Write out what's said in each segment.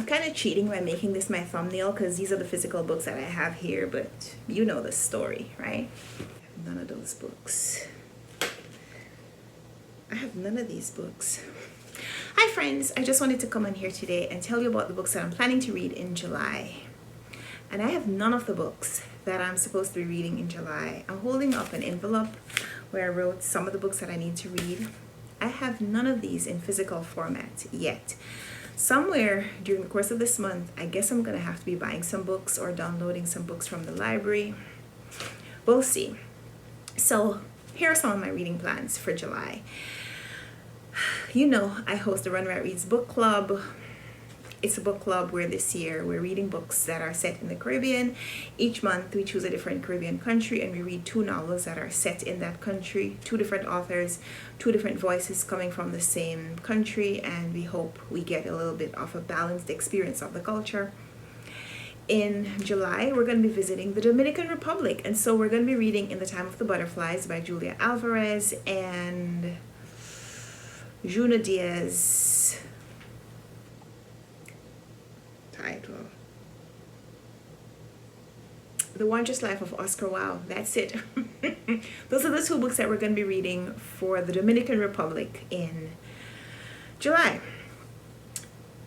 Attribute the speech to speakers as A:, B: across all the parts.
A: kind of cheating by making this my thumbnail because these are the physical books that I have here, but you know the story, right? None of those books. I have none of these books. Hi friends, I just wanted to come on here today and tell you about the books that I'm planning to read in July. And I have none of the books that I'm supposed to be reading in July. I'm holding up an envelope where I wrote some of the books that I need to read. I have none of these in physical format yet. Somewhere during the course of this month, I guess I'm gonna have to be buying some books or downloading some books from the library. We'll see. So here are some of my reading plans for July. You know, I host the Runwright Reads Book Club. It's a book club where this year we're reading books that are set in the Caribbean. Each month we choose a different Caribbean country and we read 2 novels that are set in that country, 2 different authors, 2 different voices coming from the same country, and we hope we get a little bit of a balanced experience of the culture. In July, we're going to be visiting the Dominican Republic, and so we're going to be reading In the Time of the Butterflies by Julia Alvarez and Junot Diaz. Title: The Wondrous Life of Oscar Wilde. That's it. Those are the 2 books that we're going to be reading for the Dominican Republic in July.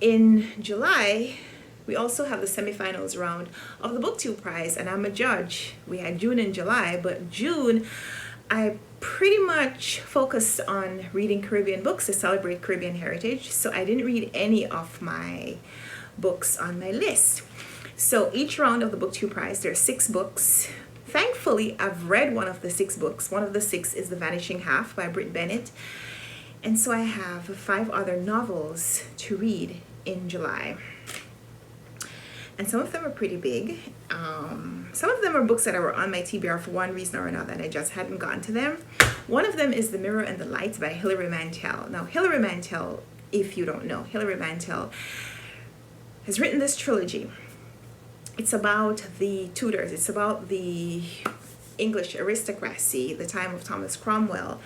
A: In July, we also have the semifinals round of the BookTube Prize, and I'm a judge. We had June and July, but June, I pretty much focused on reading Caribbean books to celebrate Caribbean heritage, so I didn't read any of my books on my list. So each round of the BookTube Prize, there are 6 books. Thankfully, I've read one of the 6 books. One of the 6 is The Vanishing Half by Britt Bennett. And so I have 5 other novels to read in July. And some of them are pretty big. Some of them are books that were on my TBR for one reason or another, and I just hadn't gotten to them. One of them is The Mirror and the Light by Hilary Mantel. Now, Hilary Mantel, if you don't know, Hilary Mantel has written this trilogy. It's about the Tudors. It's about the English aristocracy, the time of Thomas Cromwell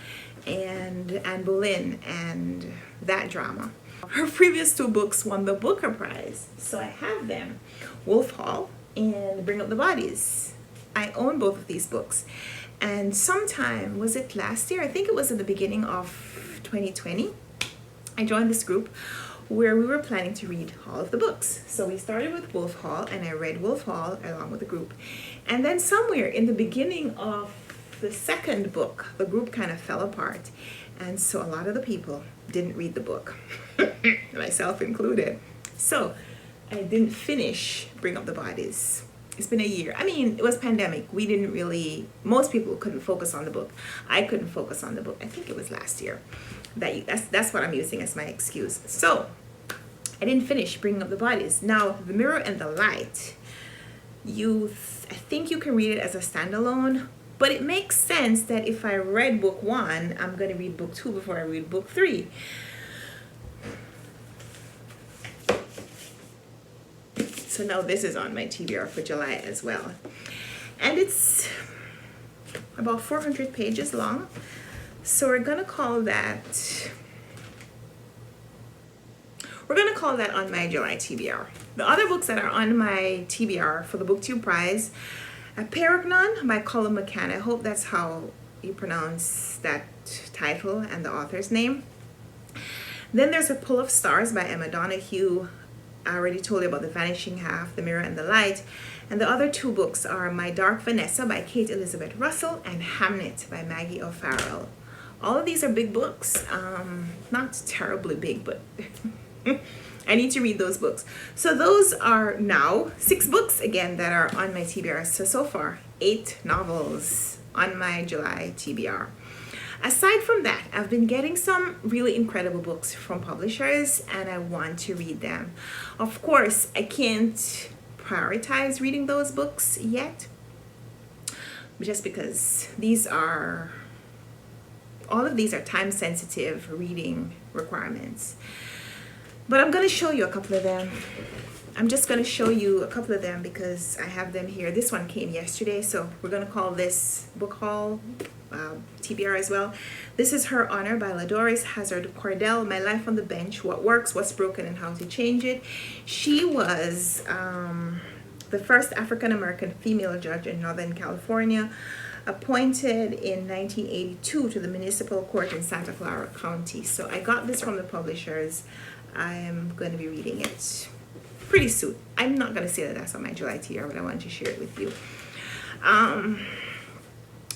A: and Anne Boleyn, and that drama. Her previous 2 books won the Booker Prize, so I have them. Wolf Hall and Bring Up the Bodies. I own both of these books. And sometime, was it last year? I think it was at the beginning of 2020. I joined this group where we were planning to read all of the books. So we started with Wolf Hall, and I read Wolf Hall along with the group. And then somewhere in the beginning of the 2nd book, the group kind of fell apart. And so a lot of the people didn't read the book, myself included. So I didn't finish Bring Up the Bodies. It's been a year. I mean, it was pandemic. We didn't really, most people couldn't focus on the book. I couldn't focus on the book. I think it was last year. That's what I'm using as my excuse. So I didn't finish Bringing Up the Bodies. Now, The Mirror and the Light, I think you can read it as a standalone, but it makes sense that if I read book 1, I'm going to read book 2 before I read book 3. So now this is on my TBR for July as well. And it's about 400 pages long. So we're going to call that on my July TBR. The other books that are on my TBR for the BookTube Prize: Perignon by Colum McCann. I hope that's how you pronounce that title and the author's name. Then there's A Pull of Stars by Emma Donoghue. I already told you about The Vanishing Half, The Mirror and the Light. And the other 2 books are My Dark Vanessa by Kate Elizabeth Russell and Hamnet by Maggie O'Farrell. All of these are big books. Not terribly big, but I need to read those books. So those are now 6 books again that are on my TBR. So far, 8 novels on my July TBR. Aside from that, I've been getting some really incredible books from publishers, and I want to read them. Of course, I can't prioritize reading those books yet, just because all of these are time-sensitive reading requirements. But I'm going to show you a couple of them. I'm just going to show you a couple of them because I have them here. This one came yesterday, so we're going to call this book haul TBR as well. This is Her Honor by LaDoris Hazard Cordell. My Life on the Bench: What Works, What's Broken, and How to Change It. She was the first African American female judge in Northern California, appointed in 1982 to the municipal court in Santa Clara County. So I got this from the publishers. I am going to be reading it pretty soon. I'm not going to say that that's on my July TBR, but I want to share it with you.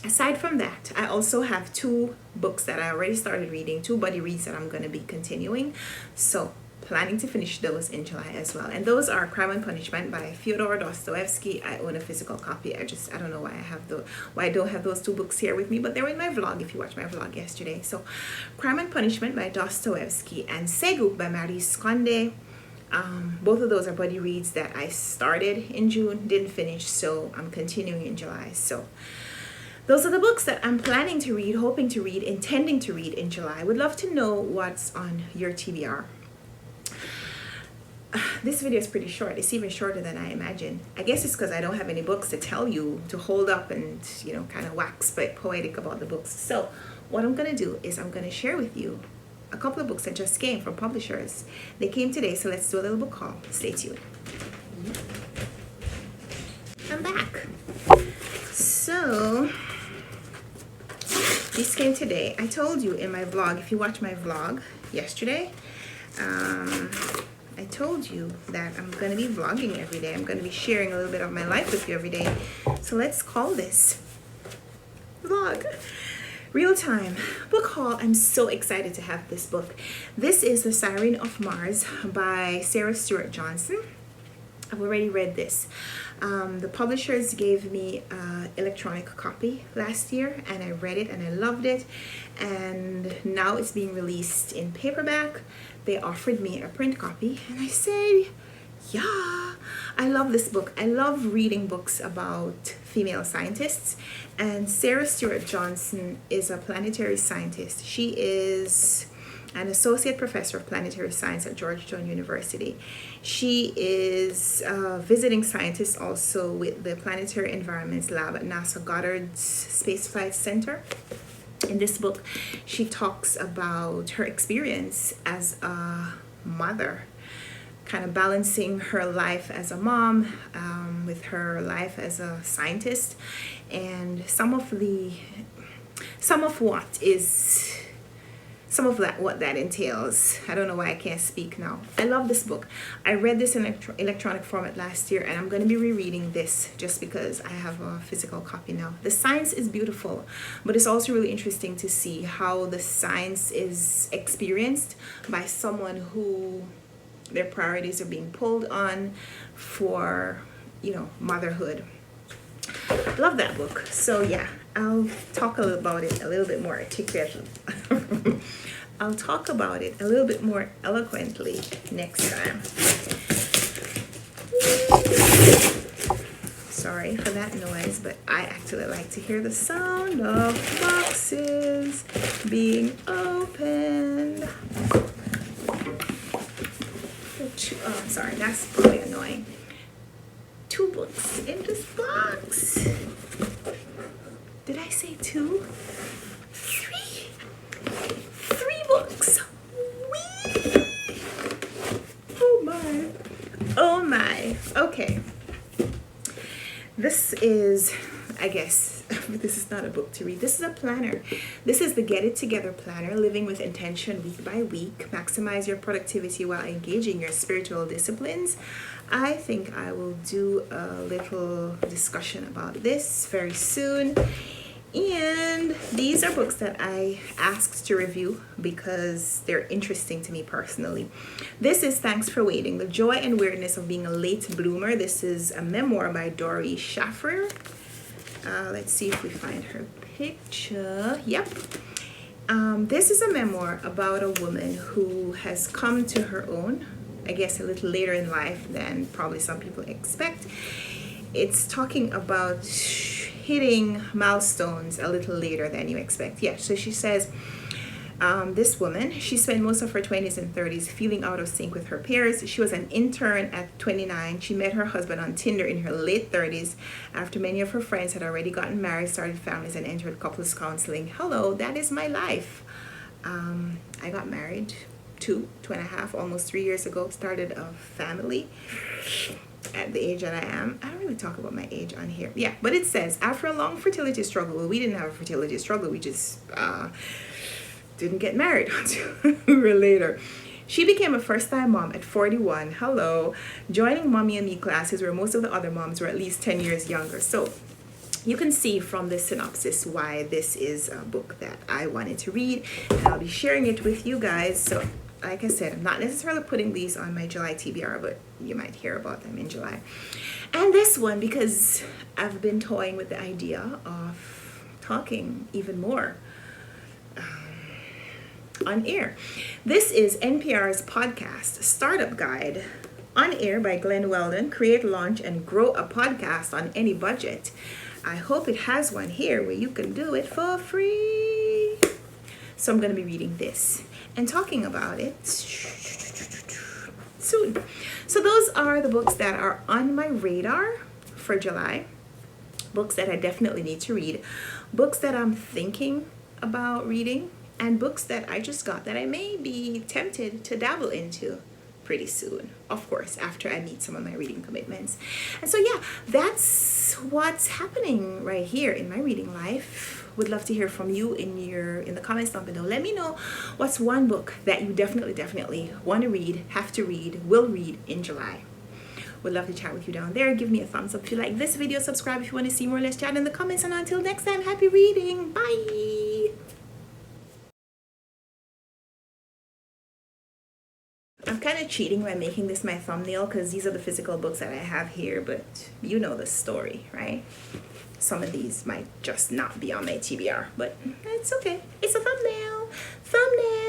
A: Aside from that, I also have 2 books that I already started reading, 2 buddy reads that I'm going to be continuing. So planning to finish those in July as well. And those are Crime and Punishment by Fyodor Dostoevsky. I own a physical copy. I don't know why I don't have those 2 books here with me, but they're in my vlog if you watched my vlog yesterday. So Crime and Punishment by Dostoevsky and Segu by Maurice Condé. Both of those are buddy reads that I started in June, didn't finish, so I'm continuing in July. So those are the books that I'm planning to read, hoping to read, intending to read in July. I would love to know what's on your TBR. This video is pretty short. It's even shorter than I imagined. I guess it's because I don't have any books to tell you to hold up and, kind of wax poetic about the books. So what I'm going to do is I'm going to share with you a couple of books that just came from publishers. They came today, so let's do a little book haul. Stay tuned. I'm back. So this came today. I told you in my vlog, if you watch my vlog yesterday, I told you that I'm going to be vlogging every day. I'm going to be sharing a little bit of my life with you every day. So let's call this vlog. Real time book haul. I'm so excited to have this book. This is The Siren of Mars by Sarah Stewart Johnson. I've already read this. The publishers gave me an electronic copy last year, and I read it and I loved it. And now it's being released in paperback. They offered me a print copy, and I said, yeah, I love this book. I love reading books about female scientists. And Sarah Stewart Johnson is a planetary scientist. She is an associate professor of planetary science at Georgetown University. She is a visiting scientist also with the Planetary Environments Lab at NASA Goddard's Space Flight Center. In this book, she talks about her experience as a mother, kind of balancing her life as a mom with her life as a scientist, and some of what that entails. I don't know why I can't speak now. I love this book. I read this in electronic format last year, and I'm going to be rereading this just because I have a physical copy now. The science is beautiful, but it's also really interesting to see how the science is experienced by someone who their priorities are being pulled on for, motherhood. Love that book. So yeah, I'll talk about it a little bit more articulately. I'll talk about it a little bit more eloquently next time. Sorry for that noise, but I actually like to hear the sound of boxes being opened. Oh, I'm sorry, that's probably annoying. 2 books in this box. Did I say 2? 3. 3 books. Whee! Oh my. Oh my. Okay. This is, I guess, this is not a book to read. This is a planner. This is the Get It Together planner, living with intention week by week. Maximize your productivity while engaging your spiritual disciplines. I think I will do a little discussion about this very soon. And these are books that I asked to review because they're interesting to me personally. This is Thanks for Waiting, The Joy and Weirdness of Being a Late Bloomer. This is a memoir by Dory Schaffer. Let's see if we find her picture. Yep. This is a memoir about a woman who has come to her own, I guess a little later in life than probably some people expect. It's talking about hitting milestones a little later than you expect. Yeah, so she says, This woman, she spent most of her 20s and 30s feeling out of sync with her peers. She was an intern at 29. She met her husband on Tinder in her late 30s after many of her friends had already gotten married, started families, and entered couples counseling. Hello, that is my life. I got married two and a half, almost 3 years ago. Started a family at the age that I am. I don't really talk about my age on here. Yeah, but it says, after a long fertility struggle, well, we didn't have a fertility struggle. We just didn't get married until later. She became a first-time mom at 41. Hello. Joining Mommy and Me classes where most of the other moms were at least 10 years younger. So you can see from the synopsis why this is a book that I wanted to read. And I'll be sharing it with you guys. So like I said, I'm not necessarily putting these on my July TBR, but you might hear about them in July. And this one, because I've been toying with the idea of talking even more on air. This is NPR's podcast, Startup Guide, on air by Glenn Weldon. Create, launch, and grow a podcast on any budget. I hope it has one here where you can do it for free. So I'm going to be reading this and talking about it soon. So those are the books that are on my radar for July. Books that I definitely need to read. Books that I'm thinking about reading. And books that I just got that I may be tempted to dabble into pretty soon. Of course, after I meet some of my reading commitments. And so yeah, that's what's happening right here in my reading life. Would love to hear from you in the comments down below. Let me know what's one book that you definitely want to read, have to read, will read in July. Would love to chat with you down there. Give me a thumbs up if you like this video. Subscribe if you want to see more. Let's chat in the comments. And until next time, happy reading. Bye. I'm kind of cheating by making this my thumbnail because these are the physical books that I have here, but you know the story, right? Some of these might just not be on my TBR, but it's okay. It's a thumbnail. Thumbnail.